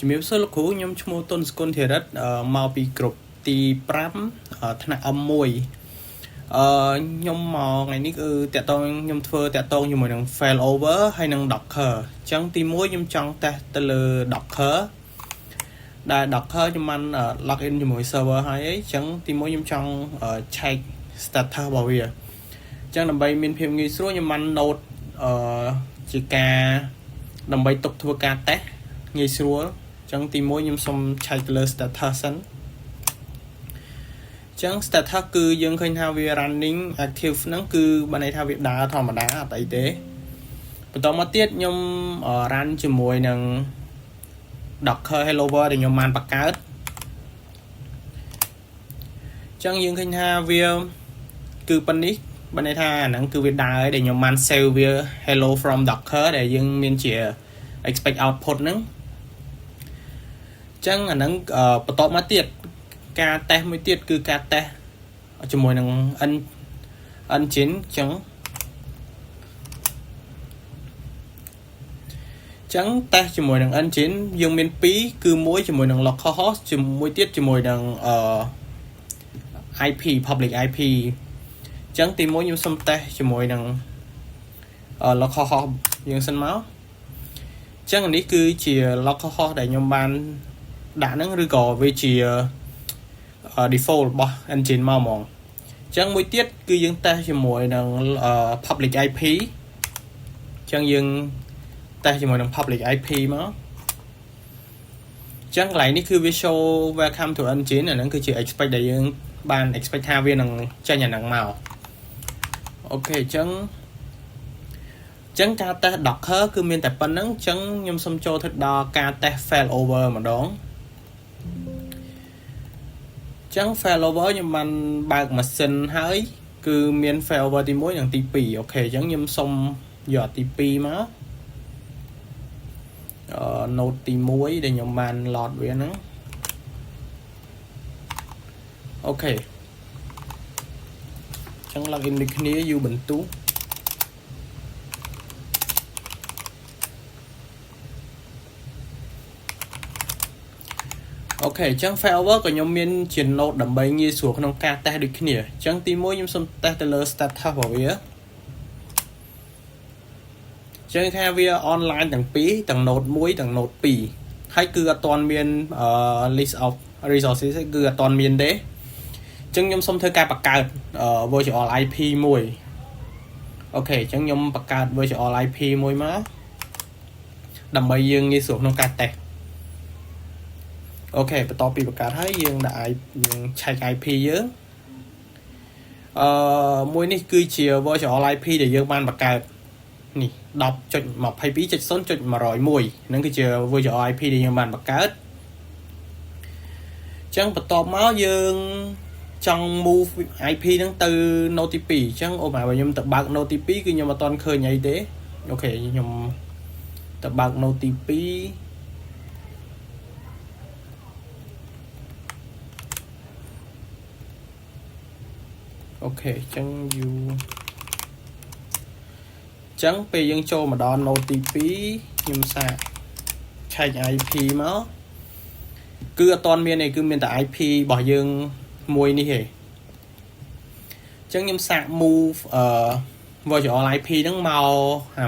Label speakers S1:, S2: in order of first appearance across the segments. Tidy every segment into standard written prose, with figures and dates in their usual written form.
S1: ជំរាបសួរលោកគ្រូខ្ញុំឈ្មោះតុនស្គុនធីរិតមកពីក្រុមទី5ថ្នាក់ M1 ខ្ញុំមកថ្ងៃនេះគឺខ្ញុំធ្វើតាក់ទងជាមួយនឹង failover ហើយនឹង Docker អញ្ចឹងទី1ខ្ញុំចង់តេស្តទៅលើ Docker ដែល Docker ខ្ញុំបាន login ជាមួយ server ហើយអញ្ចឹងទី1ខ្ញុំចង់ check status របស់វាអញ្ចឹងដើម្បីមានភាពងាយស្រួលខ្ញុំបាន note ជាការដើម្បីទុកធ្វើការតេស្តងាយស្រួលអញ្ចឹងទី1ខ្ញុំសុំឆែកទៅលើ status សិនអញ្ចឹង status គឺយើងឃើញថាវា running active ហ្នឹងគឺបានន័យថាវាដើរធម្មតាអត់អីទេបន្តមកទៀតខ្ញុំ run ជាមួយនឹង Docker Hello World ដែលខ្ញុំបានបង្កើតអញ្ចឹងយើងឃើញថាវាគឺប៉ុណ្នេះបានន័យថាអាហ្នឹងគឺវាដើរហើយដែលខ្ញុំបាន save វា hello from Docker ដែលយើងមានជា expect output ហ្នឹងអញ្ចឹងអាហ្នឹងបន្តមកទៀតការតេស្តមួយទៀតគឺការតេស្តជាមួយនឹង engine អញ្ចឹងតេស្តជាមួយនឹង engine យើងមាន2គឺមួយជាមួយនឹង localhost ជាមួយទៀតជាមួយនឹងIP public IP អញ្ចឹងទី1ខ្ញុំសុំតេស្តជាមួយនឹង localhost យើងសិនមកអញ្ចឹងនេះគឺជា localhost ដែលខ្ញុំបានដាក់ហ្នឹងឬក៏វាជា default របស់ engine មកហ្មងអញ្ចឹងមួយទៀតគឺយើងតេស្តជាមួយនឹង public IP អញ្ចឹងយើងតេស្តជាមួយនឹង public IP មកអញ្ចឹងកន្លែងនេះគឺវា show welcome to engine អាហ្នឹងគឺជា expect ដែលយើងបាន expect ថាវានឹងចេញអាហ្នឹងមកអូខេអញ្ចឹងការតេស្ត Docker គឺមានតែប៉ុណ្្នឹងអញ្ចឹងខ្ញុំសូមចូលទៅដល់ការតេស្ត failover ម្ដងអញ្ចឹង failover ខ្ញុំបានបើកម៉ាស៊ីនហើយគឺមាន failover ទី1និងទី2អូខេអញ្ចឹងខ្ញុំសូមយកទី2មកnode ទី1ដែលខ្ញុំបាន load វាហ្នឹងអូខេអញ្ចឹង login ដូចគ្នា Ubuntuអូខេអញ្ចឹង failover ក៏ខ្ញុំមានជា node ដើម្បីងាយស្រួលក្នុងការតេស្តដូចគ្នាអញ្ចឹងទី1ខ្ញុំសូមតេស្តទៅលើ status របស់វាអញ្ចឹងថាវា online ទាំងពីរទាំង node 1ទាំង node 2ហើយគឺអត់ទាន់មាន list of resources គឺអត់ទាន់មានទេអញ្ចឹងខ្ញុំសូមធ្វើការបង្កើត virtual IP មួយអូខេអញ្ចឹងខ្ញុំបង្កើត virtual IP មួយមកដើម្បីយើងងាយស្រួលក្នុងការតេស្តអូខេបន្ទាប់ពីបង្កើតហើយយើងដាក់យើងឆែក IP យើងមួយនេះគឺជា virtual IP ដែលយើងបានបង្កើតនេះ 10.22.0.101 ហ្នឹងគឺជា virtual IP ដែលយើងបានបង្កើតអញ្ចឹងបន្ទាប់មកយើងចង់ move IP ហ្នឹងទៅ node ទី2អញ្ចឹងអូបើខ្ញុំទៅបើក node ទី2គឺខ្ញុំអត់ទាន់ឃើញអីទេអូខេខ្ញុំទៅបើក node ទី2អូខេអញ្ចឹងចឹងពេលយើងចូលមកដល់ node ទី2ខ្ញុំសាកឆែក IP មកគឺអត់ទាន់មានទេគឺមានតែ IP របស់យើងមួយនេះទេអញ្ចឹងខ្ញុំសាក move virtual IP ហ្នឹងមក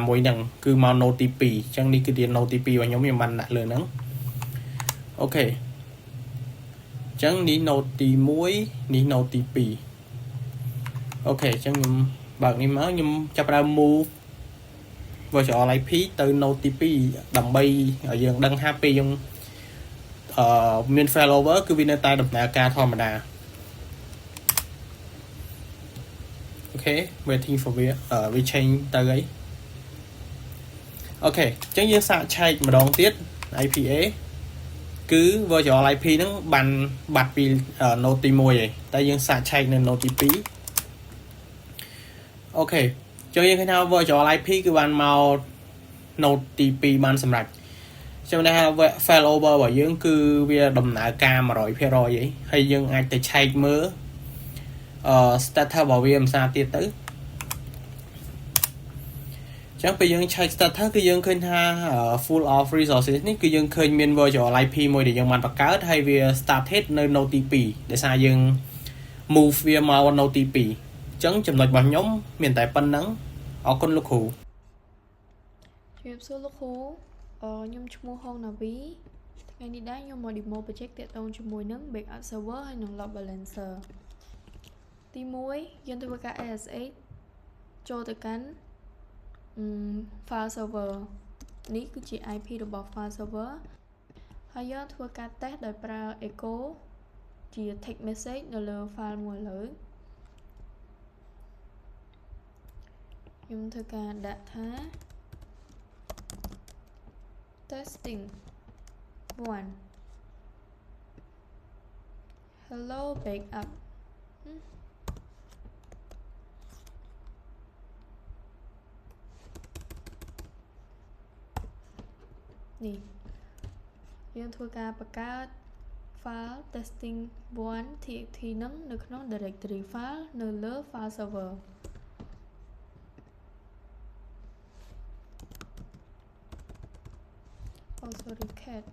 S1: មួយហ្នឹងគឺមក node ទី2អញ្ចឹងនេះគឺជា node ទី2របស់ខ្ញុំបានដាក់លើហ្នឹងអូខេអញ្ចឹងនេះ node ទី1នេះ node ទី2អូខេអញ្ចឹងខ្ញុំបើកនេះមកខ្ញុំចាប់ផ្ដើម move virtual IP ទៅ node ទី2ដើម្បីឲ្យយើងដឹងថាពេលយើងមាន failover គឺវានៅតែដំណើរការធម្មតាអូខេ waiting for វា change ទៅអីអូខេអញ្ចឹងយើងសាកឆែកម្ដងទៀត IPA គឺ virtual IP ហ្នឹងបានបាត់ពី node ទី1ឯងតែយើងសាកឆែកនៅ node ទី2អូខេចុះយើងឃើញថា virtual IP គឺបានមក node ទី2បានសម្រេចខ្ញុំថា failover របស់យើងគឺវាដំណើរការ 100% ហើយយើងអាចទៅឆែកមើលstatus របស់វាមិនសារទៀតទៅអ chẳng bây giờ chạy starter cứ dương khơi ha full of resources ní cứ dương khơi miền virtual IP môi để dương bàn bạc cá hay vì start hết nơi NoTP để sao dương move via màu NoTP chẳng chấm lệch bằng nhóm miền tại pan nắng ở con lục hủ
S2: Chụp số lúc hú nhung chung hông nào ví ngày đi đá nhung mà demo project tiệt ông chung mùi nắng backup server hay nòng load balancer tí muối dân tôi cả ASX cho tới cánh file server ní cứ chỉ IP được bỏ file server hay giờ thua cả test đời pra echo chỉ text message là file mùa lớn nhung thua cả đã thá testing 1 hello backup nèយើងធ្វើការបង្កើត file testing 1 txt នឹងនៅក្នុង directory file នៅលើ file server sorry cat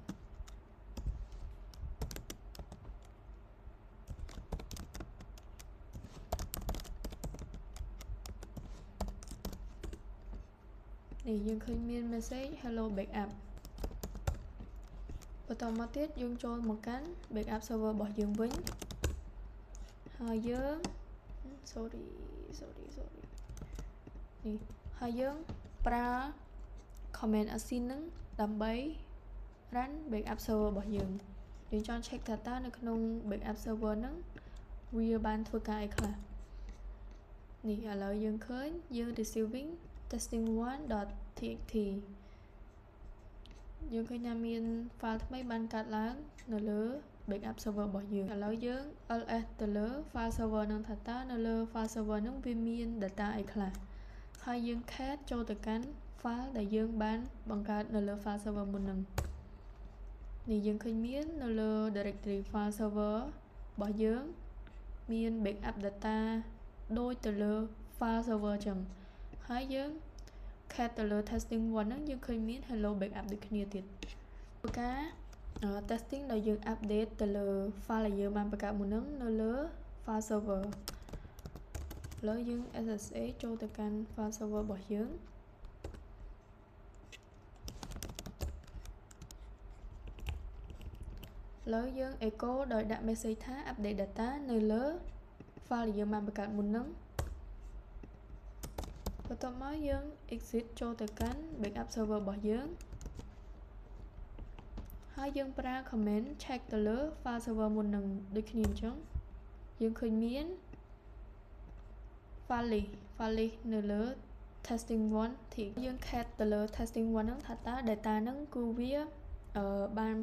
S2: này dương khơi miên message hello backup và tàu mà tiết dương trôi một cánh backup server bỏ dương vĩnh hai dương sorry này hai dương pra comment async nâng đầm bấy rắn backup server bỏ dương để cho check dataនៅក្នុង backup server ហ្នឹងវាបានធ្វើការអីខ្លះនេះឥឡូវយើងឃើញយើង receiving testing1.txt យើងឃើញថាមាន file ថ្មីបានកាត់ឡើងនៅលើ backup server របស់យើងឥឡូវយើង ls ទៅលើ file server ហ្នឹងថាតើនៅលើ file server ហ្នឹងវាមាន data អីខ្លះហើយយើង cat ចូលទៅកាន់ file ដែលយើងបានបង្កើតនៅលើ file server មុនហ្នឹងនេះយើងឃើញមាននៅលើ directory file server របស់យើងមាន backup data ដូចទៅលើ file server ចឹងហើយយើង cat ទៅលើ testing 1 ហ្នឹងយើងឃើញមាន hello backup ដូចគ្នាទៀតព្រោះការ testing ដែលយើង update ទៅលើ file ដែលយើងបានបង្កើតមុនហ្នឹងនៅលើ file server ឥឡូវយើង SSH ចូលទៅកាន់ file server របស់យើងឥឡូវយើង echo ដោយដាក់ message ថា update data នៅលើ file ដែលយើងបានបង្កើតមុនហ្នឹងបន្ទាប់មកយើង exit ចូលទៅកាន់ backup server របស់យើងហើយយើងប្រើ comment check ទៅលើ file server មុននឹងដូចគ្នាអញ្ចឹងយើងឃើញមាន file list នៅលើ testing 1 thì យើង cat ទៅលើ testing 1 ហ្នឹងថាតើ data ហ្នឹងគឺវាបាន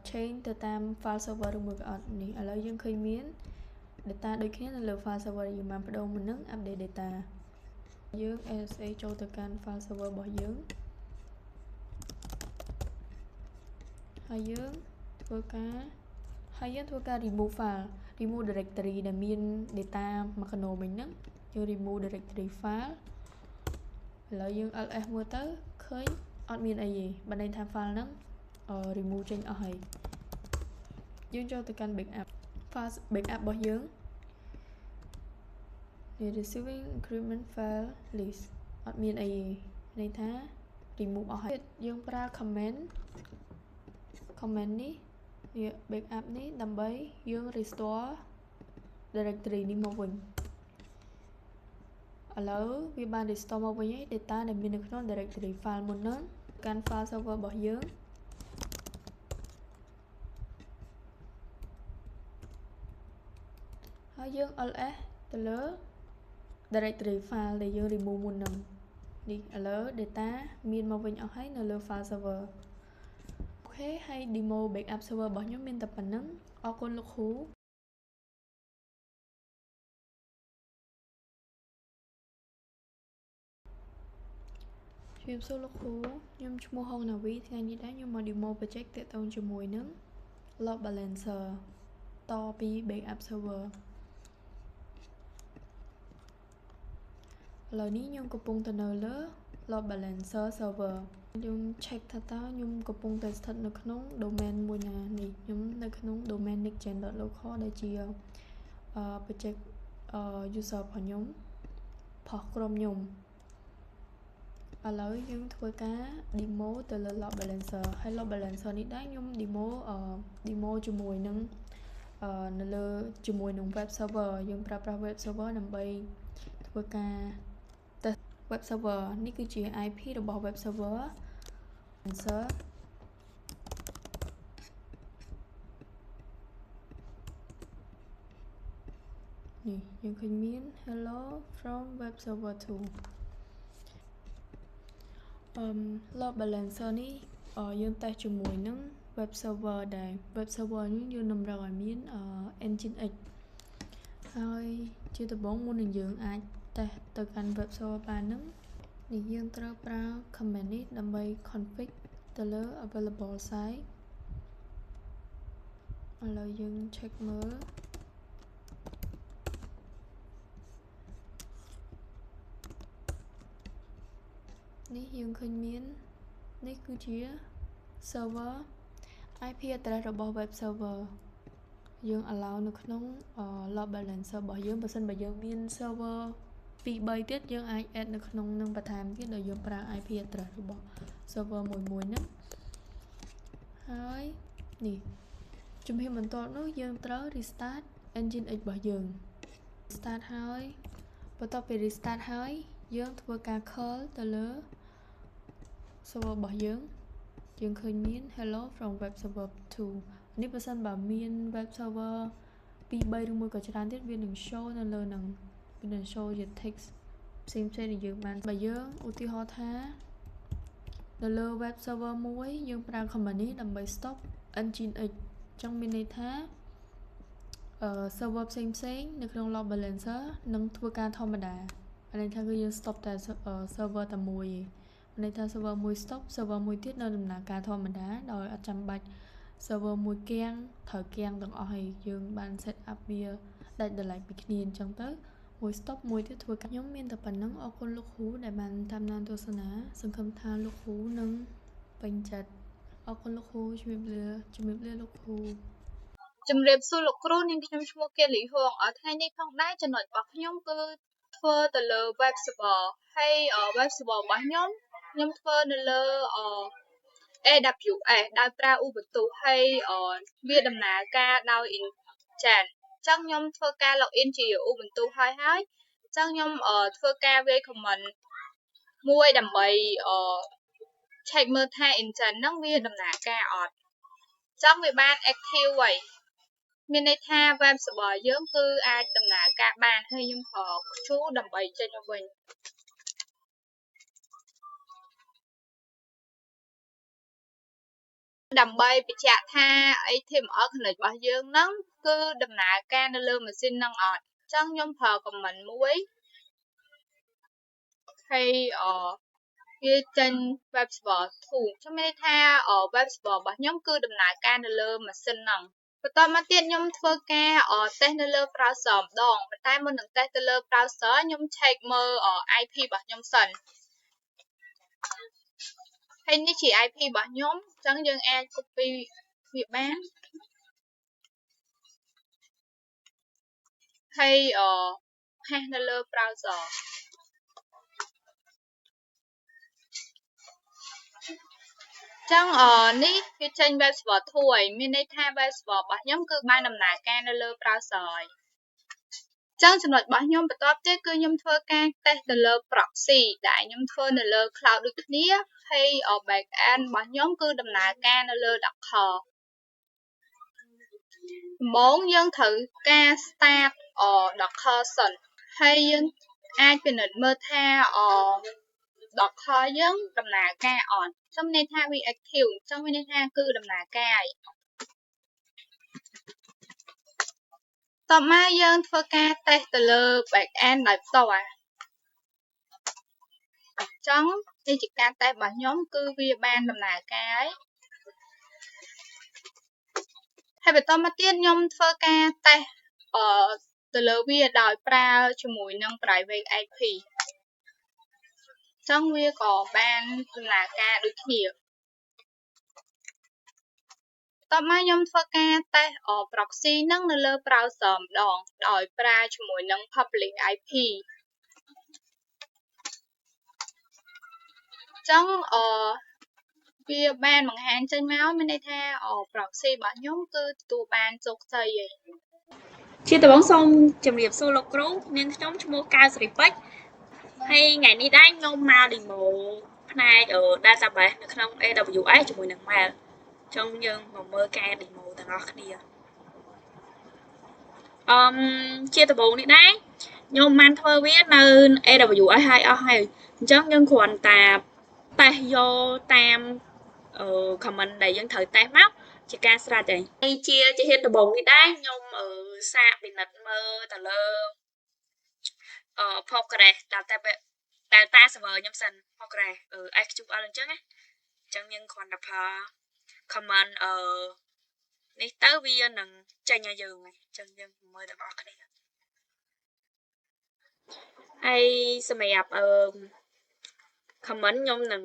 S2: change ទៅតាម file server ឬមួយក៏អត់នេះឥឡូវយើងឃើញមាន data ដូចគ្នានៅលើ file server ដែលយើងបានបដូរមុនហ្នឹង update data យើង SSH ចូលទៅកាន់ file server របស់យើងហើយយើងធ្វើការ remove file remove directory ដែលមាន data មួយកណូមិញហ្នឹងយើង remove directory file ឥឡូវយើង ls មើលទៅឃើញអត់មានអីទេបានន័យថា file ហ្នឹងremove ចេញអស់ហើយយើងចូលទៅកាន់ backup file backup របស់យើងនេះ receiving increment file list អត់មានអីទេន័យថា remove អស់ហើយយើងប្រើ comment នេះវា backup នេះដើម្បីយើង restore directory នេះមកវិញឥឡូវវាបាន restore មកវិញហើយ data ដែលមាននៅក្នុង directory file មុនហ្នឹងកាន់ file server របស់យើងហើយយើង ls ទៅលើ directory file ដែលយើង remove មុនហ្នឹងនេះឥឡូវ data មានមកវិញអស់ហើយនៅលើ file server អូខេហើយ demo backup server របស់ខ្ញុំមានតែប៉ុណ្្នឹងអរគុណលោកគ្រូជំរាបសួរលោកគ្រូខ្ញុំឈ្មោះហុងណាវីថ្ងៃនេះដែរខ្ញុំមក demo project ទាក់ទងជាមួយនឹង load balancer តពី backup server ឥឡូវនេះខ្ញុំកំពុងទៅនៅលើ load balancer server ខ្ញុំ check ថាតើខ្ញុំកំពុងតែស្ថិតនៅក្នុង domain មួយណានេះខ្ញុំនៅក្នុង domain nickgen.local ដែលជាproject user របស់ខ្ញុំផុសក្រុមខ្ញុំឥឡូវយើងធ្វើការ demo ទៅលើ load balancer ហើយ load balancer នេះដែរខ្ញុំ demo ជាមួយនឹងនៅលើជាមួយនឹង web server យើងប្រើប្រាស់ web server ដើម្បីធ្វើការ test web server នេះគឺជា IP របស់ web server balancer នេះយើងឃើញមាន hello from web server 2 load balancer នេះយើងតេស្តជាមួយនឹង web server ដែល web server នេះយើងតម្រូវឲ្យមាន Nginx ហើយជាដំបូងមុននឹងយើងអាចតេស្តទៅកាន់ web server បានហ្នឹងនេះយើងត្រូវប្រើ command នេះដើម្បី config ទៅលើ available site ឥឡូវយើង check មើលនេះយើងឃើញមាននេះគឺជា server IP address របស់ web server យើង allow នៅក្នុង load balancer របស់យើងបើសិនបើយើងមាន server 2 3ទៀតយើងអាច add នៅក្នុងនឹងបន្ថែមទៀតដោយយើងប្រើ IP address របស់ server មួយហ្នឹងហើយនេះជំហានបន្ទាប់នោះយើងត្រូវ restart Nginx របស់យើង restart ហើយបន្ទាប់ពី restart ហើយយើងធ្វើការ curl ទៅលើ server របស់យើងឃើញមាន hello from web server 2 នេះបើសិនបើមាន web server 2 3ឬមួយក៏ច្រើនទៀតវានឹង show នៅលើនឹងវានឹង show ជា text ផ្សេងៗដែលយើងបានបើយើងឧទាហរណ៍ថានៅលើ web server មួយយើងប្រើ command នេះដើម្បី stop Nginx ចង់មានន័យថា server ផ្សេងៗនៅក្នុង load balancer នឹងធ្វើការធម្មតាអានេះថាគឺយើង stop តែ server តែមួយឯងន័យថា server មួយ stop server មួយទៀតនៅដំណើរការធម្មតាដោយអត់ចាំបាច់ server មួយគាំងត្រូវគាំងទាំងអស់ហើយយើងបាន set up វាដាច់ដោយឡែកពីគ្នាអញ្ចឹងទៅមួយ stop មួយទៀតធ្វើការខ្ញុំមានតែប៉ុណ្្នឹងអរគុណលោកគ្រូដែលបានតាមដានទស្សនាសង្ឃឹមថាលោកគ្រូនឹងពេញចិត្តអរគុណលោកគ្រូជំរាបលាលោកគ្រូ
S3: ជំរាបសួរលោកគ្រូនាងខ្ញុំឈ្មោះគៀលីហួងថ្ងៃនេះផងដែរចំណុចរបស់ខ្ញុំគឺធ្វើទៅលើ web server ហើយ web server របស់ខ្ញុំធ្វើនៅលើ AWS ដោយប្រើ Ubuntu ហើយវាដំណើរការដោយ Nginx ចឹងខ្ញុំធ្វើការ login ជា Ubuntu ហើយចឹងខ្ញុំធ្វើការ វាយ comment មួយដើម្បី check មើលថា Nginx ហ្នឹងវាដំណើរការអត់ចឹងវាបាន active ហើយមានន័យថា web server យើងគឺអាចដំណើរការបានហើយខ្ញុំខ្ជូរដើម្បីចេញមកវិញដើម្បីបញ្ជាក់ថា HTML connect របស់យើងហ្នឹងគឺដំណើរការនៅលើម៉ាស៊ីនហ្នឹងអត់ចឹងខ្ញុំប្រើ comment មួយហើយវាចេញ web server 2ខ្ញុំមានន័យថា web server របស់ខ្ញុំគឺដំណើរការនៅលើម៉ាស៊ីនហ្នឹងបន្តមកទៀតខ្ញុំធ្វើការ test នៅលើ browser ម្ដងប៉ុន្តែមុននឹង test ទៅលើ browser ខ្ញុំ check មើល IP របស់ខ្ញុំសិនហើយនេះជា IP របស់ខ្ញុំអញ្ចឹងយើងអាច copy វាបានហើយpaste នៅលើ browser ចឹងនេះវាចេញ web server 2ហើយមានន័យថា web server របស់ខ្ញុំគឺបានដំណើរការនៅលើ browser ហើយចឹងចំណុចរបស់ខ្ញុំបន្ទាប់ទៀតគឺខ្ញុំធ្វើការ test ទៅលើ proxy ដែលខ្ញុំធ្វើនៅលើ cloud ដូចគ្នាហើយ back end របស់ខ្ញុំគឺដំណើរការនៅលើ Docker ដំបូងយើងត្រូវការ start Docker សិនហើយយើងអាចពិនិត្យមើលថាDocker យើងដំណើរការអត់ខ្ញុំន័យថាវា active អញ្ចឹងមានន័យថាគឺដំណើរការហើយតបមកយើងធ្វើការ test ទៅលើ back end ដោយផ្ទាល់អញ្ចឹងនេះជាការ test របស់ខ្ញុំគឺវាបានដំណើរការហើយបន្តមកទៀតខ្ញុំធ្វើការ test ទៅលើវាដោយប្រើជាមួយនឹង private IP ចឹងវាក៏បានដំណើរការដូចគ្នាតបមកខ្ញុំធ្វើការតេស្តproxy ហ្នឹងនៅលើ browser ម្ដងដោយប្រើជាមួយនឹង public IP ចឹងវាបានបង្ហាញចេញមកមានន័យថា proxy របស់ខ្ញុំគឺទទួលបានជោគជ័យឯងជាដំបូងសូមជម្រាបសួរលោកគ្រូនាងខ្ញុំឈ្មោះកៅសេរីពេជ្រហើយថ្ងៃនេះដែរខ្ញុំមក demo ផ្នែក database នៅក្នុង AWS ជាមួយនឹង Mail ចឹងយើងមកមើលការ demo ទាំងអស់គ្នាជាដំបូងនេះដែរខ្ញុំបានធ្វើវានៅ AWS ហើយអស់ហើយអញ្ចឹងយើងគ្រាន់តែតេស្តយកតាម comment ដែលយើងត្រូវតេស្តមកជាការស្រេចហើយជាហេតុដំបូងនេះដែរខ្ញុំសាកពិនិត្យមើលទៅលើPostgres Data server ខ្ញុំសិន Postgres SQL អញ្ចឹងណាអញ្ចឹងយើងគ្រាន់តែប្រើ comment នេះទៅវានឹងចេញឲ្យយើងអញ្ចឹងយើងមើលទាំងអស់គ្នាហើយសម្រាប់comment ខ្ញុំនឹង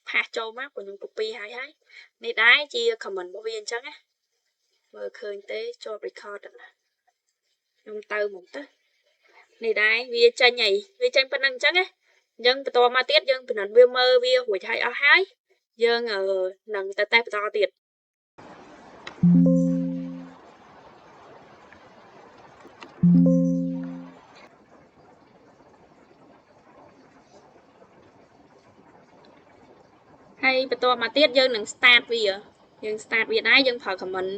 S3: ផាសចូលមកព្រោះខ្ញុំ copy ហើយនេះដែរជា comment របស់វាអញ្ចឹងណាមើលឃើញទេចូល record ណាខ្ញុំទៅមកទៅនេះដែរវាចេញហើយវាចេញប៉ុណ្្នឹងអញ្ចឹងណាអញ្ចឹងបន្តមកទៀតយើងពិនិត្យវាមើលវារួចហើយអស់ហើយយើងនឹងទៅតេស្តបន្តទៀតហើយបន្តមកទៀតយើងនឹង start វាយើង start វាដែរយើងប្រើ comment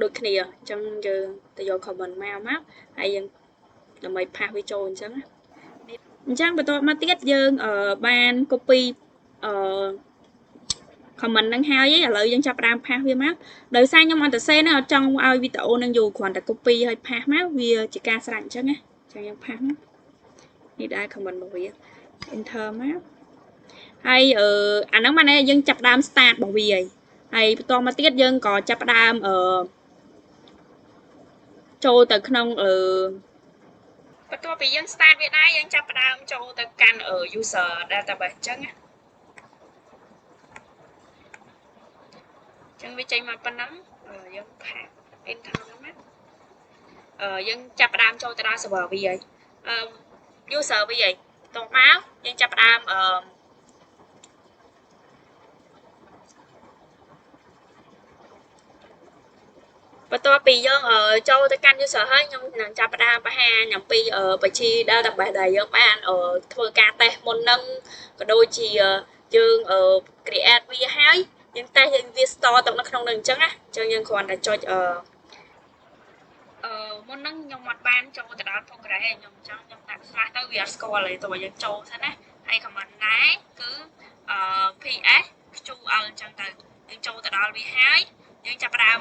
S3: ដូចគ្នាអញ្ចឹងយើងទៅយក comment មកហើយយើងដើម្បីផាសវាចូលអញ្ចឹងបន្តមកទៀតយើងបាន copy comment ហ្នឹងហើយឥឡូវយើងចាប់ផ្ដើមផាសវាមកដោយសារខ្ញុំអត់ទៅសេហ្នឹងអត់ចង់ឲ្យវីដេអូហ្នឹងយូរគ្រាន់តែ copy ហើយផាសមកវាជាការស្រេចអញ្ចឹងណាអញ្ចឹងយើងផាសមកនេះដែរ comment របស់វា enter មកហើយអាហ្នឹងមកយើងចាប់ផ្ដើម start របស់វាហើយបន្តមកទៀតយើងក៏ចាប់ផ្ដើមចូលទៅក្នុងបន្ទាប់ពីយើង start វាដែរយើងចាប់ផ្ដើមចូលទៅកាន់ user database អញ្ចឹងណាចឹងវាចេញមកប៉ុណ្ណឹងយើងផាស enter មកយើងចាប់ផ្ដើមចូលទៅដល់ server វាហើយuser វាហើយតោះមកយើងចាប់ផ្ដើមបន្ទាប់ពីយើងចូលទៅកាន់ user ហើយខ្ញុំនឹងចាប់ផ្ដើមបង្ហាញអំពីបញ្ជី database ដែលយើងបានធ្វើការតេស្តមុននឹងក៏ដូចជាយើង create វាហើយយើងតេស្តយើងវា store ទៅនៅក្នុងនឹងអញ្ចឹងណាអញ្ចឹងយើងគ្រាន់តែចុចមុនហ្នឹងខ្ញុំអត់បានចូលទៅដល់ Postgres ទេខ្ញុំចង់ខ្ញុំដាក់ slash ទៅវាអត់ស្គាល់ទេតោះយើងចូលសិនណាហើយ comment ដែរគឺ ps ql អញ្ចឹងទៅយើងចូលទៅដល់វាហើយយើងចាប់ផ្ដើម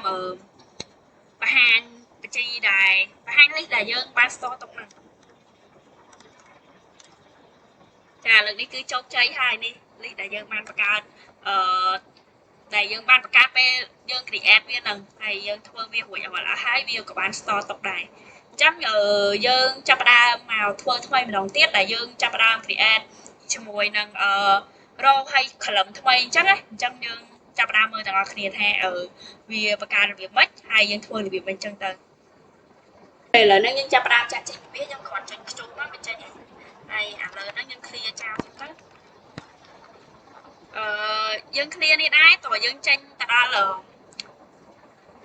S3: បង្ហាញបញ្ជីដែលបង្ហាញ list ដែលយើងបាន store ទុកហ្នឹងចាឥឡូវនេះគឺជោគជ័យហើយនេះ list ដែលយើងបានបង្កើតដែលយើងបានបង្កើតពេលយើង create វានឹងហើយយើងធ្វើវារួចអស់ហើយវាក៏បាន store ទុកដែរអញ្ចឹងយើងចាប់ផ្ដើមមកធ្វើថ្មីម្ដងទៀតដែលយើងចាប់ផ្ដើម create ជាមួយនឹងrole ហើយ column ថ្មីអញ្ចឹងណាអញ្ចឹងយើងចាប់ផ្ដើមមើលទាំងអស់គ្នាថាវាបង្កើតរបៀបម៉េចហើយយើងធ្វើរបៀបម៉េចអញ្ចឹងទៅពេលឥឡូវហ្នឹងយើងចាប់ផ្ដើមចាក់ចេញវាយើងគ្រាន់ចុចខ្ជុំមកវាចេញហើយឥឡូវហ្នឹងយើង clear ចោលទៅយើង clear នេះដែរតោះយើងចេញទៅដល់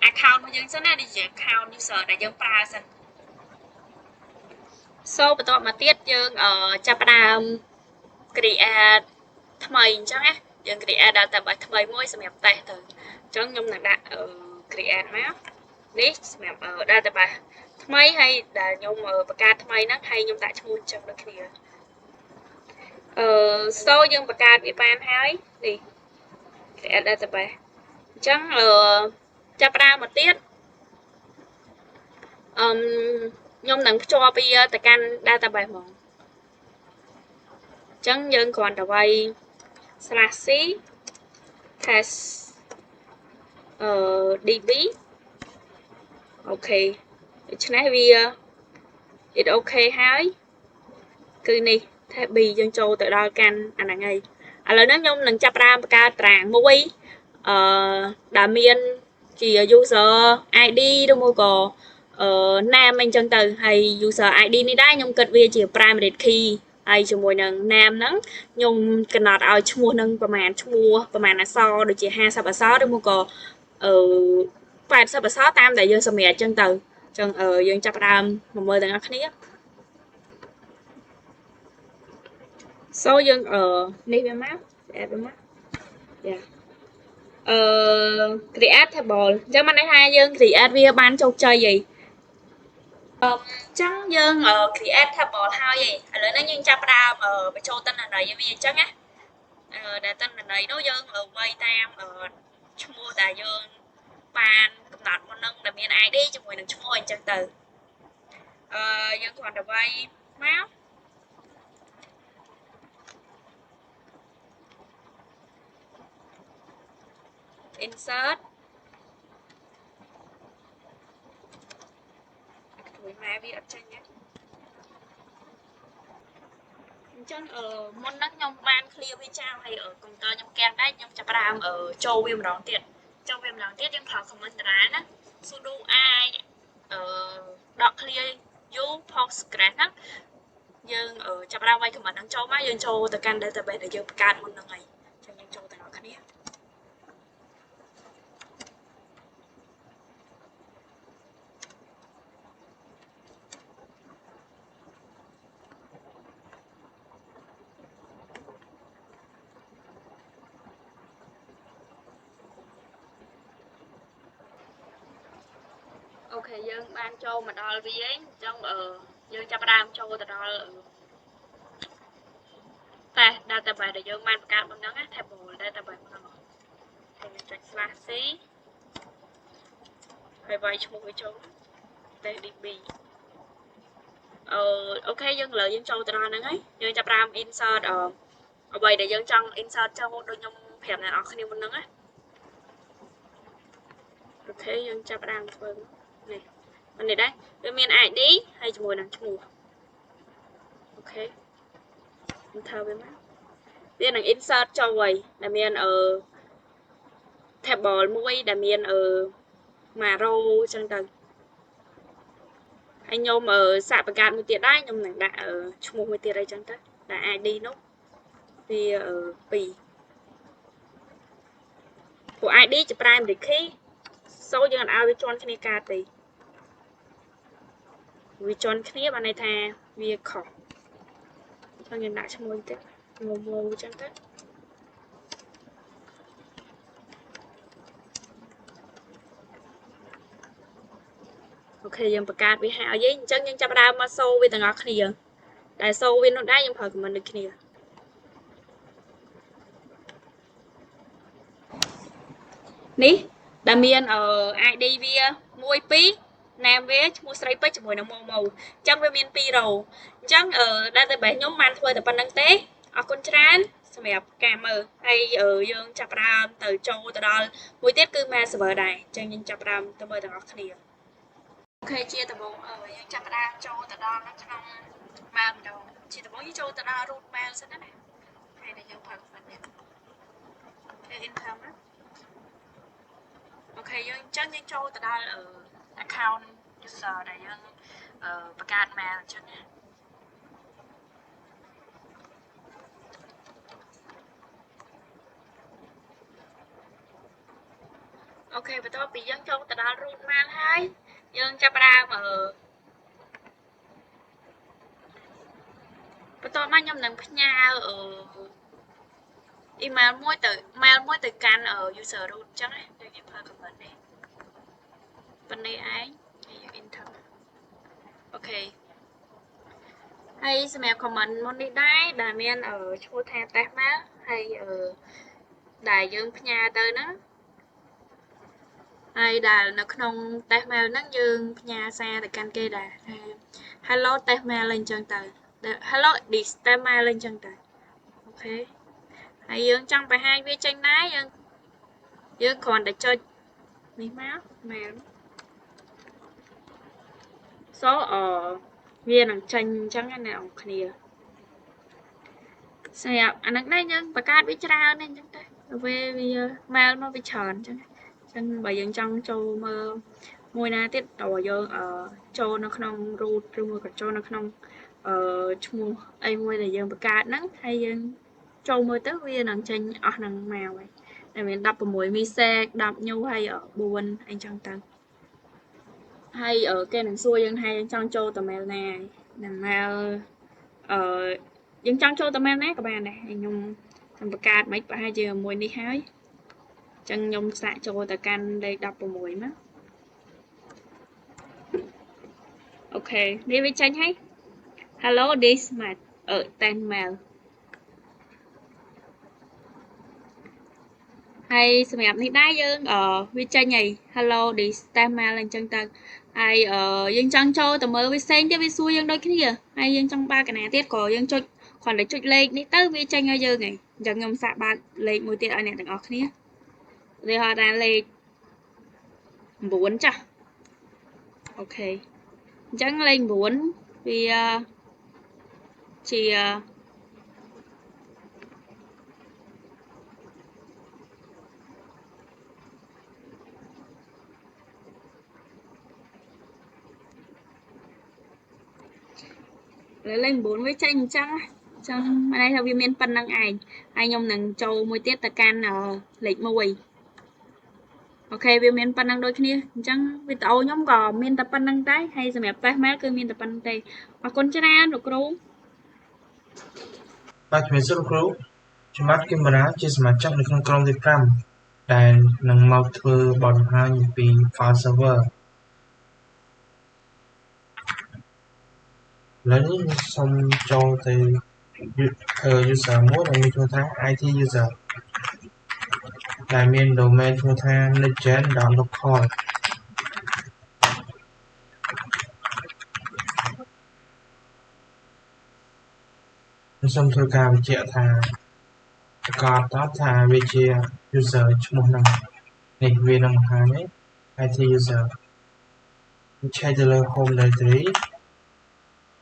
S3: account របស់យើងសិនណានេះជា account user ដែលយើងប្រើសិនបន្តមកទៀតយើងចាប់ផ្ដើម create ថ្មីអញ្ចឹងណាយើង create database ថ្មីមួយសម្រាប់តេស្តទៅអញ្ចឹងខ្ញុំនឹងដាក់ create មកនេះសម្រាប់ database ថ្មីហើយដែលខ្ញុំបង្កើតថ្មីហ្នឹងហើយខ្ញុំដាក់ឈ្មោះអញ្ចឹងដូចគ្នាយើងបង្កើតវាបានហើយនេះ create database អញ្ចឹងចាប់ផ្ដើមមកទៀតខ្ញុំនឹងភ្ជាប់វាទៅកាន់ database ហ្មងអញ្ចឹងយើងគ្រាន់តែវាយ /c test db អូខេដូច្នេះវា it okay ហើយគឺនេះ
S4: tab B យើងចូលទៅដល់កាន់អាហ្នឹងហើយឥឡូវនេះខ្ញុំនឹងចាប់ផ្ដើមបង្កើតតារាងមួយដែលមានជា user ID ឬមួយក៏name អីចឹងទៅហើយ user ID នេះដែរខ្ញុំគិតវាជា primary key ហើយជាមួយនឹង name ហ្នឹងខ្ញុំកំណត់ឲ្យឈ្មោះនឹងប្រហែលអក្សរដូចជា50អក្សរឬមួយក៏80អក្សរតាមដែលយើងសម្រេចចឹងទៅចឹងយើងចាប់ផ្ដើមមកមើលទាំងអស់គ្នា so យើងនេះវាមក add វាមក yeah create table អញ្ចឹងមិនន័យថាយើង create វាបានជោគជ័យហីអញ្ចឹងយើង create table ហើយឥឡូវនេះយើងចាប់ផ្ដើមបញ្ចូលតន្ន័យវាអញ្ចឹងណាដែលតន្ន័យនោះយើងវាយតាមឈ្មោះដែលយើងបានកំណត់មុននឹងដែលមាន ID ជាមួយនឹងឈ្មោះអញ្ចឹងទៅយើងគ្រាន់តែវាយមក insert ជួយម៉ែវាអត់ចេញទេអញ្ចឹងមុនហ្នឹងខ្ញុំបាន clear វាចោលហើយកុំព្យូទ័រខ្ញុំកាំងដែរខ្ញុំចាប់ផ្ដើមចូលវាម្ដងទៀតយើងប្រើ command តារាណា sudo i .clear u postgres ហ្នឹងយើងចាប់ផ្ដើមវាយ command ហ្នឹងចូលមកយើងចូលទៅកាន់ database ដែលយើងបង្កើតមុនហ្នឹងហើយអញ្ចឹងយើងចូលទាំងអស់គ្នា អូខេយើងបានចូលមកដល់វាអញ្ចឹងយើងចាប់ផ្ដើមចូលទៅដល់តែ database ដែលយើងបានបង្កើតមុនហ្នឹងណា table database ហ្នឹងហើយយើងចុច /c ហើយវាយឈ្មោះវាចូល tdb អូខេយើងឥឡូវយើងចូលទៅដល់ហ្នឹងហើយយើងចាប់ផ្ដើម insert អ្វីដែលយើងចង់ insert ចូលដូចខ្ញុំប្រាប់អ្នកនរគ្នាមុនហ្នឹងណាអូខេយើងចាប់ផ្ដើមធ្វើនេះនេះដែរវាមាន ID ហើយជាមួយនឹងឈ្មោះអូខេ enter វាមកវានឹង insert ចូលហើយដែលមានtable មួយដែលមានមួយ row អញ្ចឹងទៅហើយខ្ញុំសាកបង្កើតមួយទៀតដែរខ្ញុំនឹងដាក់ឈ្មោះមួយទៀតអីចឹងទៅដាក់ ID នោះវា2ពួក ID ជា primary key សូយើងអត់ឲ្យវាជាន់គ្នាកើតទេវាជាន់គ្នាបានន័យថាវាខុសអញ្ចឹងយើងដាក់ឈ្មោះទៀតងងអញ្ចឹងទៅអូខេយើងបង្កើតវាហើយអញ្ចឹងយើងចាប់ផ្ដើមមកសូវាទាំងអស់គ្នាដែលសូវានោះដែរយើងប្រើ command ដូចគ្នានេះដែលមានID វា1 2 name វាឈ្មោះស្រីពេជ្រជាមួយនឹងម៉ូម៉ូអញ្ចឹងវាមាន2 row អញ្ចឹងdatabase ខ្ញុំបានធ្វើតែប៉ុណ្្នឹងទេអរគុណច្រើនសម្រាប់ការមើលហើយយើងចាប់ផ្ដើមទៅចូលទៅដល់មួយទៀតគឺ mail server ដែរអញ្ចឹងយើងចាប់ផ្ដើមទៅមើលទាំងអស់គ្នាអូខេជាដំបូងយើងចាប់ផ្ដើមចូលទៅដល់នៅក្នុង mail ម្ដងជាដំបូងយើងចូលទៅដល់ root mail សិនណាហើយដែលយើងប្រើ command នេះអូខេ enter មកអូខេយើងអញ្ចឹងយើងចូលទៅដល់account user ដែលយើងបង្កើត mail អញ្ចឹងណាអូខេបន្ទាប់ពីយើងចូលទៅដល់ root mail ហើយយើងចាប់ផ្ដើមបន្ទាប់មកខ្ញុំនឹងផ្ញើemail មួយទៅ mail មួយទៅកាន់ user root អញ្ចឹងណាយើងប្រើ command នេះប៉ុណ្ណេះឯងហើយយើង enter អូខេហើយសម្រាប់ command មុននេះដែរដែលមានឈ្មោះថា test mail ហើយដែលយើងផ្ញើទៅហ្នឹងហើយដែលនៅក្នុង test mail ហ្នឹងយើងផ្ញើសារទៅកាន់គេដែរថា hello test mail អញ្ចឹងទៅ hello this test mail អញ្ចឹងទៅអូខេហើយយើងចង់បង្ហាញវាចេញដែរយើងគ្រាន់តែចុចនេះមក mail so វានឹងចេញអញ្ចឹងណាអ្នកនរគ្នា សម្រាប់អាហ្នឹងដែរយើងបង្កើតវាច្រើនហ្នឹងអញ្ចឹងទៅវាម៉ែលមកវាច្រើនអញ្ចឹងបើយើងចង់ចូលមើលមួយណាទៀតដល់យើងចូលនៅក្នុង root ឬមួយក៏ចូលនៅក្នុងឈ្មោះអីមួយដែលយើងបង្កើតហ្នឹងហើយយើងចូលមើលទៅវានឹងចេញអស់ហ្នឹងមកហើយតែមាន16 message 10 new ហើយ4អីចឹងទៅហើយគេនឹងសួរយើងថាយើងចង់ចូលតមែលណានឹងមែលយើងចង់ចូលតមែលណាក៏បានដែរខ្ញុំបង្កើតមិនប្រហែលជាមួយនេះហើយអញ្ចឹងខ្ញុំសាកចូលទៅកាន់លេខ16មកអូខេនេះវាចេញហើយ hello this match 10 mail ហើយសម្រាប់នេះដែរយើងវាចេញហើយ hello this 10 mail អញ្ចឹងទៅហើយយើងចង់ចូលទៅមើលវាផ្សេងទៀតវាសួរយើងដូចគ្នាហើយយើងចង់បើកកណាទៀតក៏យើងចុចគ្រាន់តែចុចលេខនេះទៅវាចេញឲ្យយើងហីអញ្ចឹងខ្ញុំសាកបើកលេខមួយទៀតឲ្យអ្នកទាំងអស់គ្នាវាហៅថាលេខ9ចាស់អូខេអញ្ចឹងលេខ9វាជាលេខ9វាចេញអញ្ចឹងមានន័យថាវាមានប៉ុណ្្នឹងឯងហើយខ្ញុំនឹងចូលមួយទៀតទៅកាន់លេខ1អូខេវាមានប៉ុណ្្នឹងដូចគ្នាអញ្ចឹងវីដេអូខ្ញុំក៏មានតែប៉ុណ្្នឹងដែរហើយសម្រាប់ test mail គឺមានតែប៉ុណ្្នឹងទេអរគុណច្រើនលោកគ្រូ
S5: បាទជំរាបសួរលោកគ្រូខ្ញុំបាទគឹមរាជាសមាជិកនៅក្នុងក្រុមទី5ដែលនឹងមកធ្វើបទបង្ហាញពី file server ឥឡូវនេះសូមចូលទៅ user មួយដែលមានឈ្មោះថា IT user ដែលមាន domain ឈ្មោះថា netgen.local សូមធ្វើការបញ្ជាក់ថាប្រកាសថាវាជា user ឈ្មោះហ្នឹងនេះវានឹងបង្ហាញ IT user ឆែកទៅលើ home directory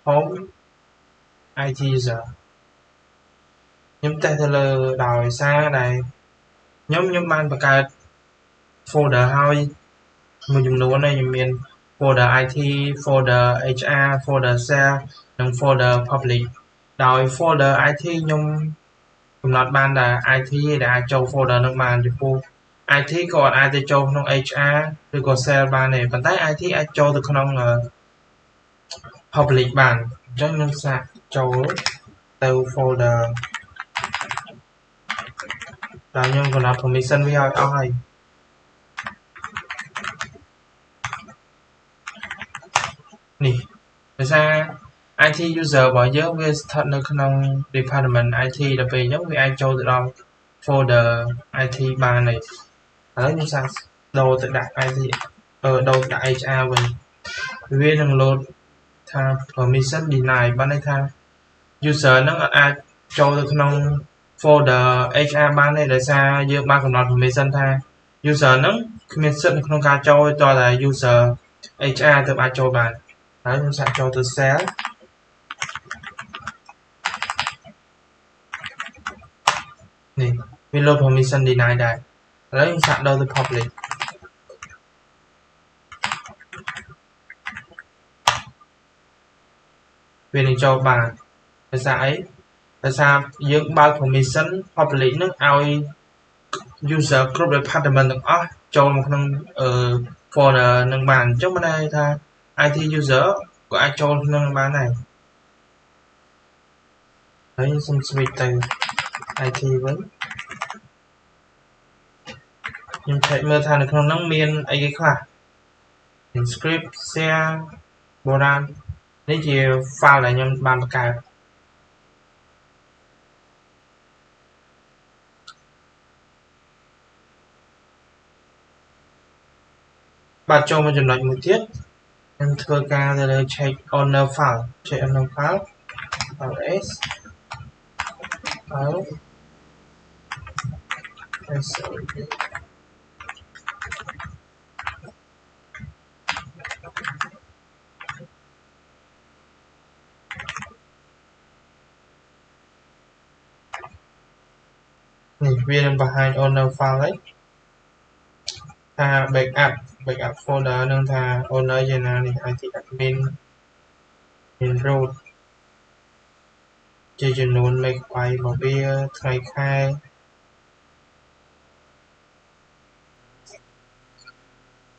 S5: home IT user ខ្ញុំតេស្តទៅលើដោយសារដែលខ្ញុំបានបង្កើត folder ហើយមួយចំនួននេះខ្ញុំមាន folder IT folder HR folder sales និង folder public ដោយ folder IT ខ្ញុំកំណត់បានតែ IT ដែលអាចចូល folder នឹងបានចំពោះ IT ក៏អាចទៅចូលក្នុង HR ឬក៏ sales បានដែរប៉ុន្តែ IT អាចចូលទៅក្នុង public បានអញ្ចឹងខ្ញុំសាកចូលទៅ folder ដែលខ្ញុំកំណត់ permission វាឲ្យអស់ហើយនេះដោយសារ IT user របស់យើងវាស្ថិតនៅក្នុង department IT ដល់ពេលអញ្ចឹងវាអាចចូលទៅដល់ folder IT បានហើយឥឡូវខ្ញុំសាកដូរទៅដាក់ IT ដូរដាក់ HR វិញវានឹង load ថា permission deny បានន័យថា user ហ្នឹងអាចចូលទៅក្នុង folder HR បានទេដោយសារយើងបានកំណត់ permission ថា user ហ្នឹងគ្មានសិទ្ធិនៅក្នុងការចូលតតែ user HR ទើបអាចចូលបានហើយខ្ញុំសាកចូលទៅ cell នេះវា load permission deny ដែរឥឡូវខ្ញុំសាកដូរទៅ public វានឹងចូលបានដោយសារអីដោយសារយើងបើក permission public នឹងឲ្យ user គ្រប់ department ទាំងអស់ចូលមកក្នុងfolder នឹងបានអញ្ចឹងបានន័យថា IT user ក៏អាចចូលក្នុងបានដែរហើយសូម switch ទៅ IT វិញខ្ញុំcheckមើលថានៅក្នុងហ្នឹងមានអីគេខ្លះ script share បុរាណនេះជា file ដែលខ្ញុំបានបង្កើតបាទចូលមកចំណុចមួយទៀតខ្ញុំធ្វើការទៅលើ check owner file ls file នេះវានឹងបង្ហាញ owner file ấy ថា backup folder នឹងថា owner ជាណានេះ IT admin root ជាចំនួន megabyte របស់វាថ្ងៃខែ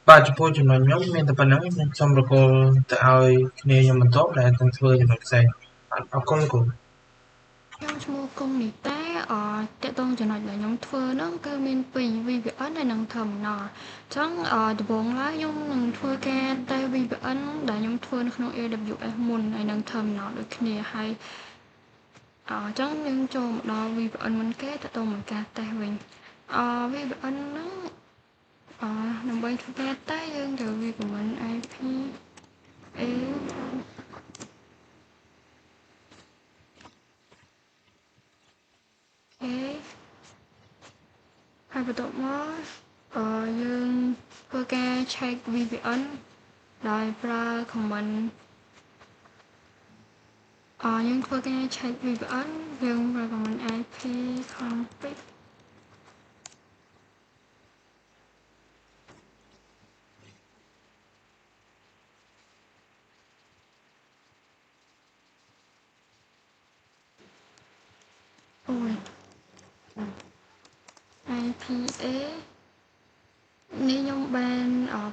S5: បាទចំពោះចំណុចខ្ញុំមានតែប៉ុណ្្នឹងខ្ញុំសូមរកូលទៅឲ្យគ្នាខ្ញុំបន្ទាប់ដែលនឹងធ្វើចំណុចផ្សេងបាទអរគុណលោកគ្រូ
S2: ខ្ញុំឈ្មោះគង់នីតាតកតងចំណុចដែលខ្ញុំធ្វើហ្នឹងគឺមានពីរ VPN ហើយនិង Terminal អញ្ចឹងដំបូងឡើយខ្ញុំនឹងធ្វើការតេស្ត VPN ដែលខ្ញុំធ្វើនៅក្នុង AWS មុនហើយនិង Terminal ដូចគ្នាហើយអញ្ចឹងយើងចូលមកដល់ VPN មុនគេតទៅមកការតេស្តវិញVPN ហ្នឹងដើម្បីធ្វើការតេស្តយើងត្រូវវាប្រមាណ IP A ហើយបន្ទាប់មកយើងធ្វើការ check VPN ដោយប្រើ command យើងធ្វើការ check VPN យើងប្រើ command IP config អូយ IPA នេះខ្ញុំបាន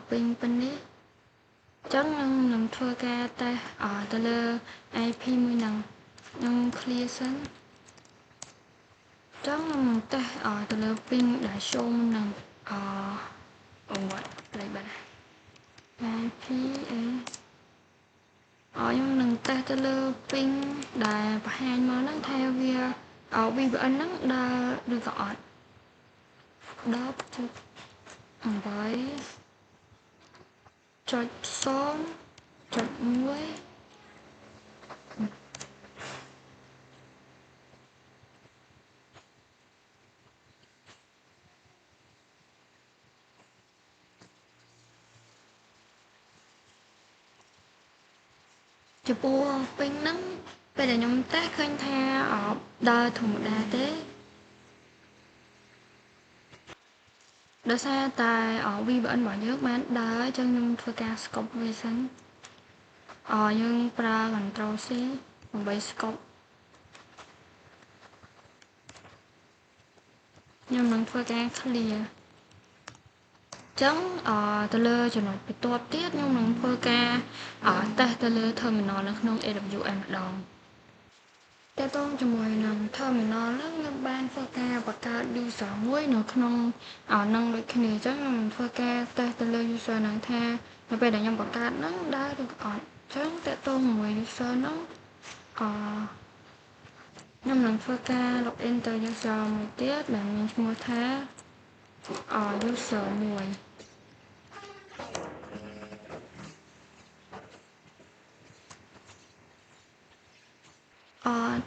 S2: ពេញប៉ុណ្នេះអញ្ចឹងនឹងធ្វើការតេស្តទៅលើ IP មួយហ្នឹងខ្ញុំ clear សិនអញ្ចឹងខ្ញុំតេស្តទៅលើ ping ដែល show មុនហ្នឹងលេខបាត់ IPA ខ្ញុំនឹងតេស្តទៅលើ ping ដែលបង្ហាញមកហ្នឹងថាវា VPN ហ្នឹងដើរឬក៏អត់ 10.8.0.1 ចំពោះ ping ហ្នឹងពេលដែលខ្ញុំតេស្តឃើញថាដើរធម្មតាទេដោយសារតែ VPN របស់យើងបានដើរអញ្ចឹងខ្ញុំធ្វើការ scope វាសិនយើងប្រើ Ctrl C ដើម្បី scope ខ្ញុំនឹងធ្វើការ clear អញ្ចឹងទៅលើចំណុចបន្ទាប់ទៀតខ្ញុំនឹងធ្វើការតេស្តទៅលើ terminal នៅក្នុង AWS ម្ដងតើតើជាមួយនឹង terminal ហ្នឹងខ្ញុំបានធ្វើការបង្កើត user មួយនៅក្នុងនឹងដូចគ្នាអញ្ចឹងខ្ញុំធ្វើការតេស្តទៅលើ user ហ្នឹងថានៅពេលដែលខ្ញុំបង្កើតហ្នឹងដើរឬក៏អត់អញ្ចឹងតើតើជាមួយ user ហ្នឹងខ្ញុំនឹងធ្វើការ login ទៅ user មួយទៀតដែលមានឈ្មោះថា user មួយ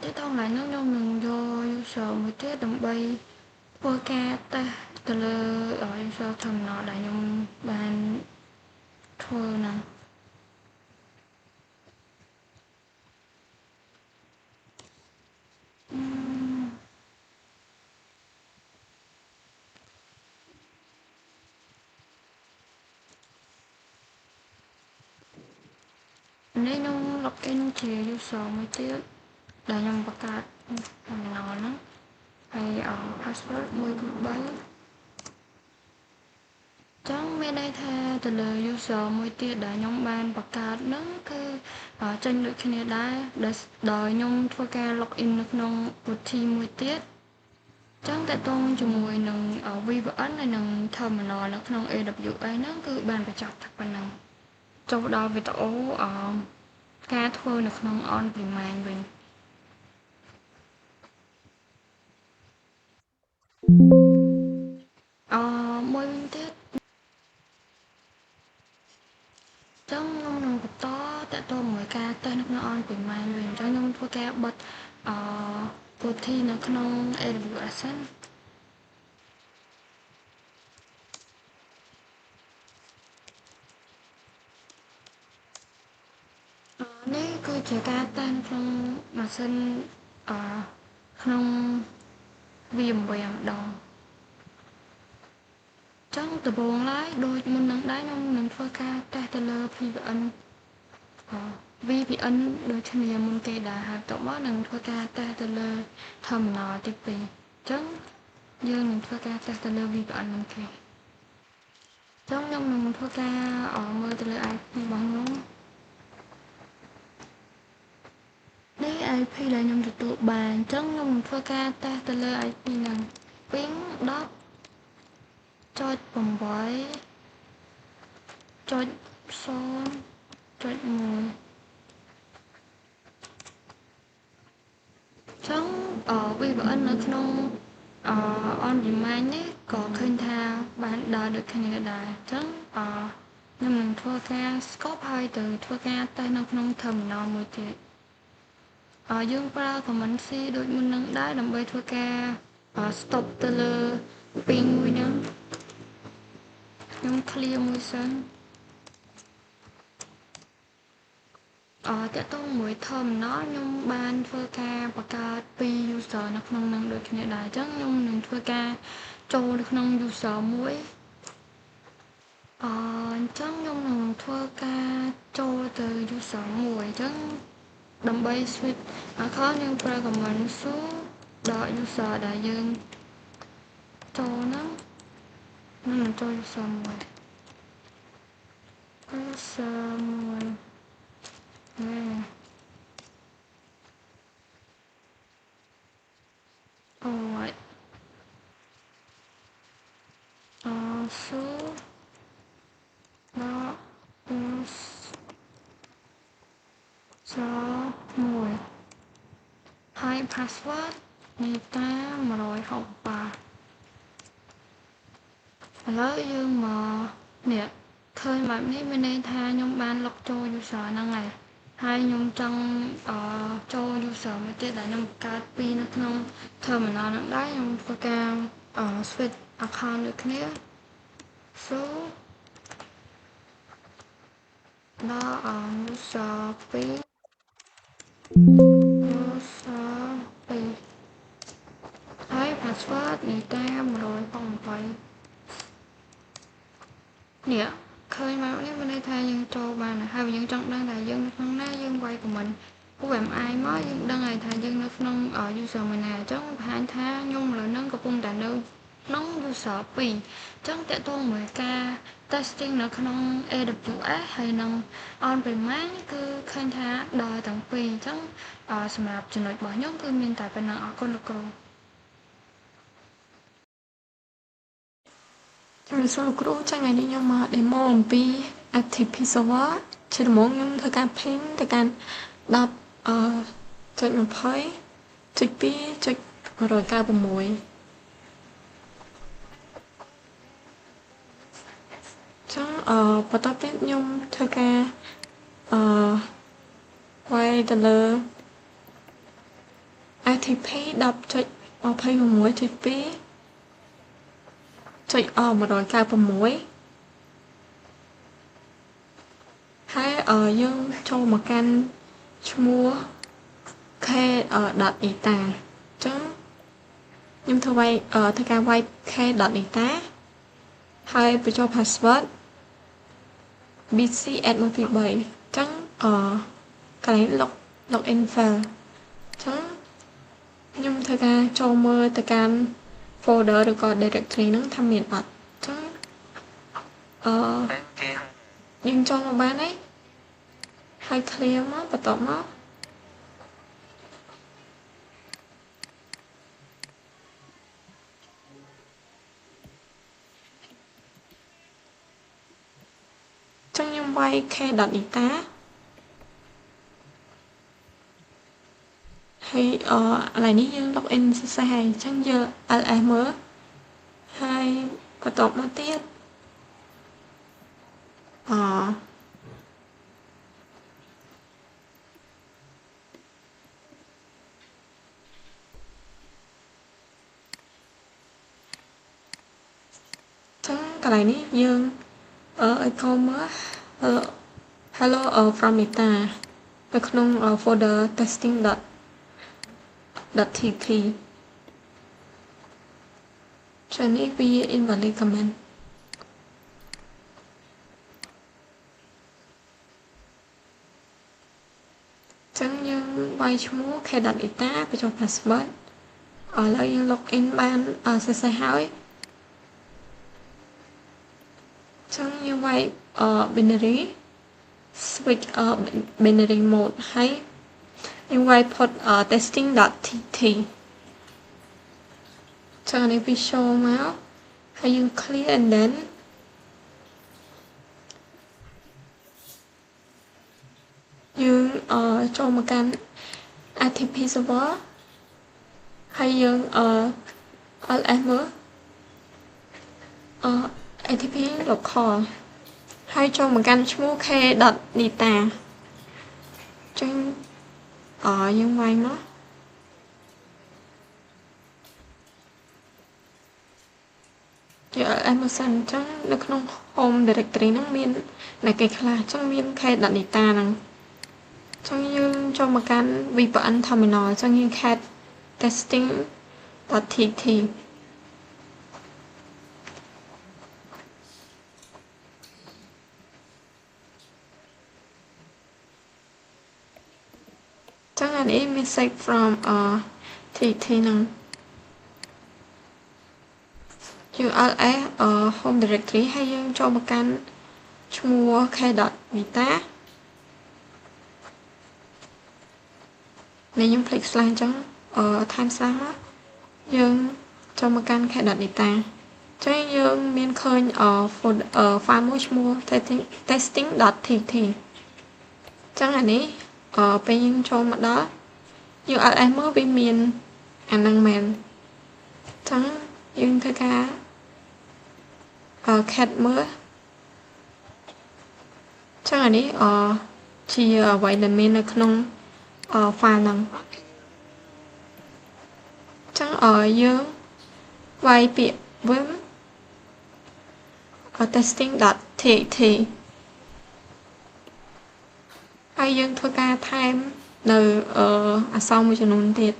S2: ទីតងឡើយហ្នឹងខ្ញុំនឹងយក user មួយទៀតដើម្បីធ្វើការតេស្តទៅលើ user terminal ដែលខ្ញុំបានធ្វើហ្នឹងនេះខ្ញុំ login ជា user មួយទៀតដែលខ្ញុំបង្កើត terminal ហ្នឹងហើយ password 123ចឹងមានន័យថាទៅលើ user មួយទៀតដែលខ្ញុំបានបង្កើតហ្នឹងគឺចេញដូចគ្នាដែរដោយខ្ញុំធ្វើការ login នៅក្នុង booty មួយទៀតចឹងតើតងជាមួយនឹង VPN ហើយនឹង terminal នៅក្នុង AWS ហ្នឹងគឺបានបញ្ចប់តែប៉ុណ្ណឹងចូលដល់វីដេអូការធ្វើនៅក្នុង on demand វិញមួយវិញទៀតចឹងខ្ញុំនឹងបន្តតទៅជាមួយការតេស្តនៅក្នុង on demand វិញចឹងខ្ញុំធ្វើការបិទbooty នៅក្នុង AWS សិននេះគឺជាការតេស្តក្នុងម៉ាស៊ីនក្នុង វា8ម្ដងចឹងដំបូងឡើយដូចមុននឹងដែរខ្ញុំនឹងធ្វើការតេស្តទៅលើ VPN ដូចគ្នាមុនគេដែរហើយបន្ទាប់មកនឹងធ្វើការតេស្តទៅលើ terminal ទី2អញ្ចឹងយើងនឹងធ្វើការតេស្តទៅលើ VPN មុនគេចឹងខ្ញុំនឹងធ្វើការមើលទៅលើ IP របស់ខ្ញុំនេះ IP ដែលខ្ញុំទទួលបានអញ្ចឹងខ្ញុំនឹងធ្វើការតេស្តទៅលើ IP ហ្នឹង ping 10.8.0.1 ចឹងVPN នៅក្នុងon demand នេះក៏ឃើញថាបានដើរដូចគ្នាដែរអញ្ចឹងខ្ញុំនឹងធ្វើការ scope ហើយទៅធ្វើការតេស្តនៅក្នុង terminal មួយទៀតយើងប្រើ command C ដូចមុននឹងដែរដើម្បីធ្វើការ stop ទៅលើ ping មួយហ្នឹងខ្ញុំ clear មួយសិនតើតើមួយ terminal ខ្ញុំបានធ្វើការបង្កើត2 user នៅក្នុងនឹងដូចគ្នាដែរអញ្ចឹងខ្ញុំនឹងធ្វើការចូលនៅក្នុង user មួយអញ្ចឹងខ្ញុំនឹងធ្វើការចូលទៅ user មួយអញ្ចឹងដើម្បី switch account យើងប្រើ command sudo ដល់ user ដែលយើងចូលហ្នឹងនឹងចូល user មួយ Alright. So đó user 1 ហើយ password នីតា163ឥឡូវយើងមកនេះឃើញបែបនេះមានន័យថាខ្ញុំបានលុកចូល user ហ្នឹងហើយខ្ញុំចង់ចូល user មួយទៀតដែលខ្ញុំបង្កើតពីនៅក្នុង terminal ហ្នឹងដែរខ្ញុំធ្វើការ switch account ដូចគ្នា so ដល់ user 2 ហើយ password នីតា168នេះឃើញមកនេះមានន័យថាយើងចូលបានហើយយើងចង់ដឹងថាយើងនៅក្នុងណាយើងវាយ comment UMI មកយើងដឹងហើយថាយើងនៅក្នុង user មួយណាអញ្ចឹងបង្ហាញថាខ្ញុំឥឡូវហ្នឹងកំពុងតែនៅក្នុង user 2អញ្ចឹងតើតើមួយការ testing នៅក្នុង AWS ហើយនឹង on premise គឺឃើញថាដល់ទាំងពីរអញ្ចឹងសម្រាប់ចំណុចរបស់ខ្ញុំគឺមានតែប៉ុណ្ណឹងអរគុណលោកគ្រូជំរាបសួរលោកគ្រូចា៎ថ្ងៃនេះខ្ញុំមក demo អំពី FTP server ជាដំបូងខ្ញុំធ្វើការ ping ទៅកាន់ 10.20.2.196 ចឹងបន្ទាប់ទៀតខ្ញុំធ្វើការវាយទៅលើ FTP 10.26.2.196 ហើយយើងចូលមកកាន់ឈ្មោះ k.eta ចឹងខ្ញុំធ្វើការវាយ k.eta ហើយបញ្ចូល password bc@123 ចឹងកន្លែង login file ចឹងខ្ញុំធ្វើការចូលមើលទៅកាន់ folder ឬក៏ directory ហ្នឹងថាមានអត់ចឹងយើងចូលមកបានហើយ clear មកបន្ទាប់មកចឹងខ្ញុំវាយ k.eta ហើយកន្លែងនេះយើង login សរសេរហើយអញ្ចឹងយក ls មើលហើយបន្ទាប់មកទៀតចឹងកន្លែងនេះយើងecho មើល hello from Meta នៅក្នុង folder testing.tk Johnny V invalid comment ចឹងយើងវាយឈ្មោះ k.data បញ្ចូល password ឥឡូវយើង login បានសរសេរហើយចឹងយើងវាយbinary switch binary mode ហើយយើងវាយ put testing.tt ចឹងនេះវា show មកហើយយើង clear and then យើងចូលមកកាន់ ATP server ហើយយើង ls មើលATP local ហើយចូលមកកាន់ឈ្មោះ k.data ចឹងយើងវាយមកយក ls មកសិនចឹងនៅក្នុង home directory ហ្នឹងមានអ្នកគេខ្លះចឹងមាន k.data ហ្នឹងចឹងយើងចូលមកកាន់ VPN terminal ចឹងយើង cat testing.tt ចឹងអានេះ message from tt ហ្នឹង URL home directory ហើយយើងចូលមកកាន់ឈ្មោះ k.data នេះខ្ញុំ click slash អញ្ចឹងtime slash មកយើងចូលមកកាន់ k.data ចឹងយើងមានឃើញfile មួយឈ្មោះ testing.tt ចឹងអានេះពេលយើងចូលមកដល់ URL មកវាមានអាហ្នឹងមែនចឹងយើងធ្វើការ cat មើលចឹងអានេះជាអ្វីដែលមាននៅក្នុងfile ហ្នឹងចឹងយើងវាយពាក្យ vim testing.tt ហើយយើងធ្វើការថែមនៅអក្សរមួយចំនួនទៀត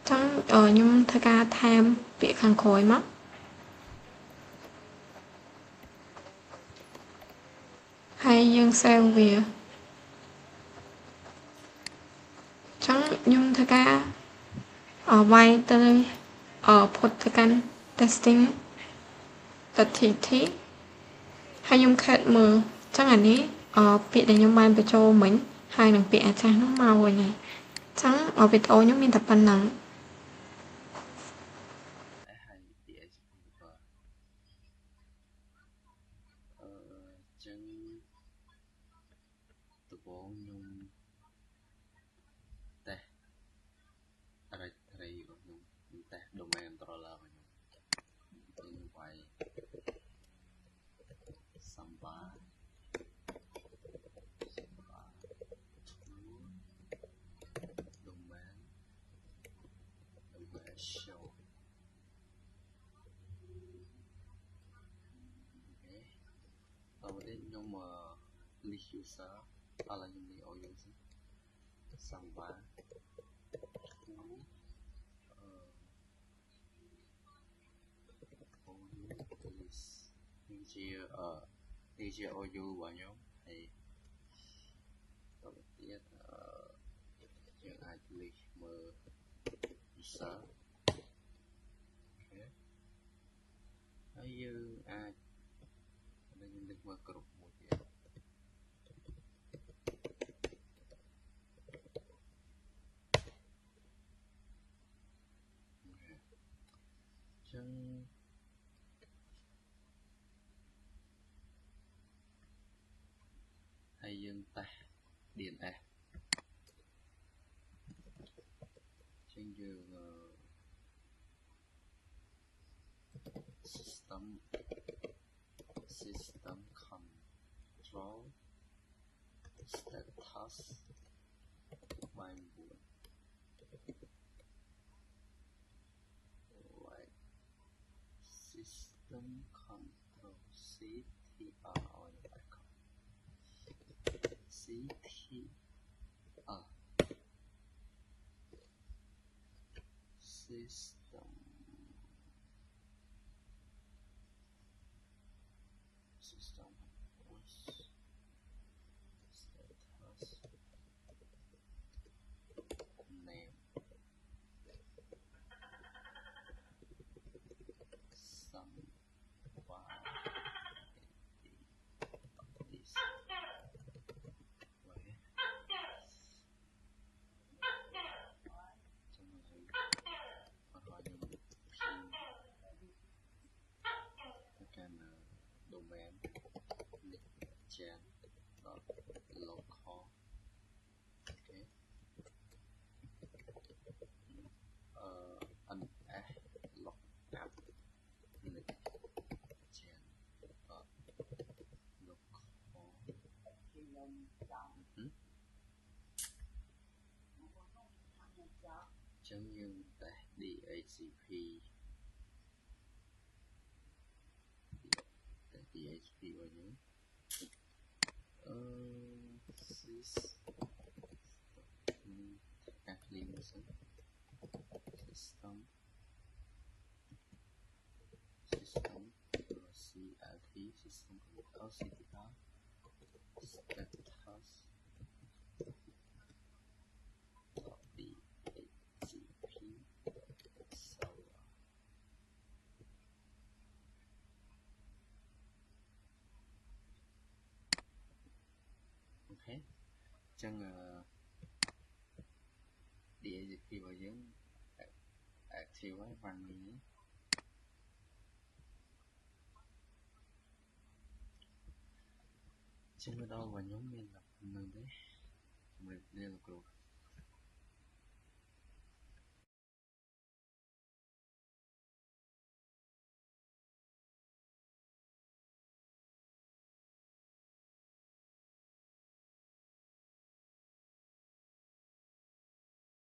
S2: ចឹងខ្ញុំធ្វើការថែមពាក្យខាងក្រោយមកហើយយើង save វាចឹងខ្ញុំធ្វើការវាយទៅput ទៅកាន់ testing.tt ហើយខ្ញុំ cat មើលចឹងអានេះពាក្យដែលខ្ញុំបានបញ្ចូលមិញហើយនឹងពាក្យអាចារ្យនោះមកវិញហើយចឹងវីដេអូខ្ញុំមានតែប៉ុណ្ណឹង
S1: ចឹងដំបូងខ្ញុំតេស្ត directory របស់ខ្ញុំតេស្ត domain controller របស់ខ្ញុំវាយ Samba domain show អូខេតោះមកនេះខ្ញុំ list user ឥឡូវខ្ញុំនេះឲ្យ user Sambaនេះជា OU របស់ខ្ញុំហើយតទៅទៀតយើងអាច list មើល user ហើយយើងអាចនឹងនឹកមើលគ្រប់មួយទៀតចឹងហើយយើងតេស្ត DNS ចឹងយើង system control status by 9 system control CTR CTR system
S6: ចឹងយើងតែ DHCP DHCP របស់យើងsys ការ clean មកសិន system CLT system computer CTR status DHCP server ok ចឹងDHCP របស់យើង active ហើយ running ចឹងមកដល់របស់ខ្ញុំមានតែប៉ុណ្្នឹងទេជំរាបលាលោកគ្រូ